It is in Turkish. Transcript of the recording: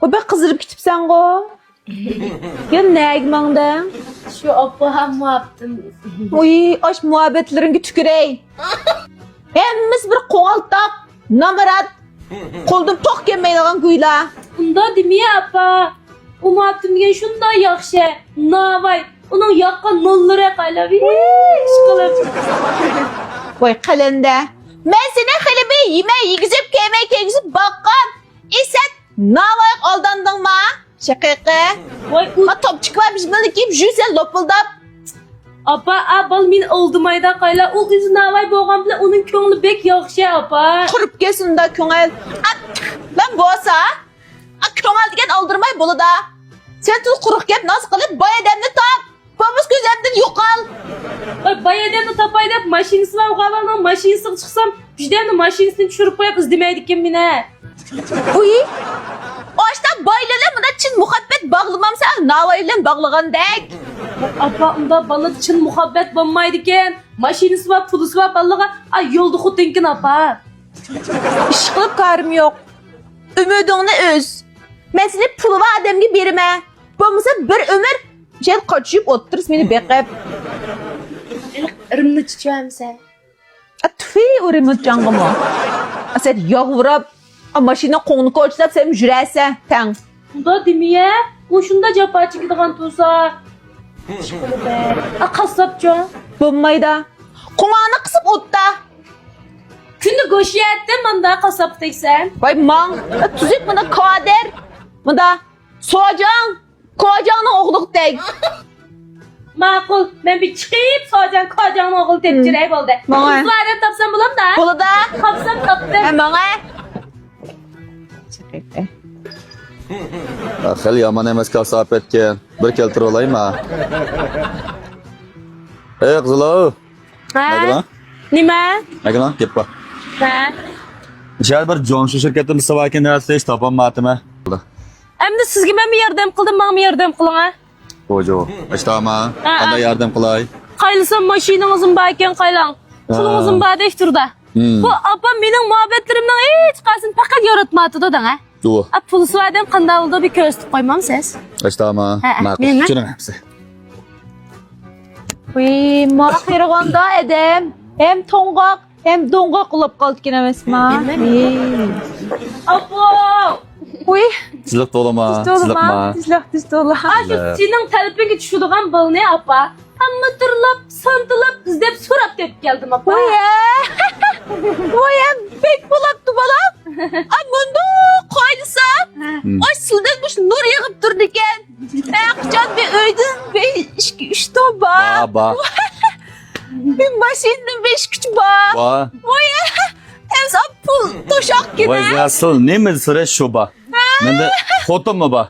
O ben kızdırıp gitipsen go. Ya ne egmanda? Şu apa muhabbettim. Uy, aş muhabbetlerini tükürey. Hemmimiz bir koğaltak, namarat. Koldan tok gelmeydiğen güyla. Bunda değil mi apa? O muhabbettim gen şunda yakşı. Navay. Onun yakka nollara kayla bir işkılıp. Vay kalende. Ben seni hele bir yemeği yigizip kemizip bakkan. İset navayak aldandın mı? Şakakı. Vay Ma top çıkmamış bana kim jüsel lopıldap. apa abal min oldum ayda kayla. O kız navay boğam bile onun köngülü bek yakşı apa. Kurup gelsin da köngel. Ben boğasa. Köngel diken aldırmay bolu da. Sen tuz kuruk gep nasıl kılıp bay edemni tap. Babus gözemden yok al. Vay bayadem de tapayda maşinisi var. O kalanın maşinisi çıksam. Yüzdem de maşinisini düşürüp koyup kız demeydik kim bine. Uy. O işte baylalı mı da çin muhabbet bağlamam sen navayla bağlagan dek. Apa onda balık için muhabbet bulmaydı ken. Maşinisi var, pulusu var balığa. Ay yolda kutunkin apa. İş kılıp karım yok. Ümidini öz. Ben seni pulva adamgi birime. Babamıza bir ömür şey kaçıp otururuz beni bekep. Irımını çiçeğim sen. Tüfe uğramış canımı. Sen yağvurup maşina konunu koçlap sen jürese. Ten. Bunda değil mi ya? O şunda capa çıkıdığın tuza. Şıkılı be. A kasapça. Bulmayda. Kumağını kısıp otta. Күнді көше әттім мында қасаптайсан. Vay man. Tüzük bana kader. Bunda soğacan. Koğacanın oğluk dek. Maqul, mən bir çıxıb soğacan kocan oğul tep jirey boldu. Mağay. Kızlardan tapsam bulam da. Bolu da. Tapsam tapdım. Hemen Xeli yaman emas kasapetken bir keltir olayım ha. Ey kızlar. Ha? Nima? Nagana gep bak. Ha? Şayet bir Johnson şirketini sabahki nerede iş tapamadım. Endi sizga men yordam qildim, menga yordam qiling ha. Ojo. İşte ama qanday yardım qilay? Qaylisam mashinangizim bor ekan qaylang. Pulingizim bor dek turda. Bu apa mening muhabbetlerimning hech qaysini faqat yoratmadi da ha. Du. A pulsi odam qanday bo'ldi bir ko'rsatib qo'ymamsiz? İşte ama ma'qul. menmi? Tushunaman. Uy, mara xirganda edem. Hem tongak hem dongak olup kaldı ki nemesma. Apo! Uy, Tizlik to'lama, tizlama. Tizlik to'la. Shu sening talabingga tushadigan bo'lni apa. Hamma turlab, santilab, izlab, so'rab deb keldim apa. Uy, uy, pek bulaptı balam. Ay mundu koydusa. Ay silden bu nur yağıp durdu iken. Akcan bir öydün bir üç toba. Ba. Bir maşinin beş küç ba. Ba. Uy, hem sen pul toşak gibi. Vay nasıl ne mi süre şoba? Mende foto mu ba?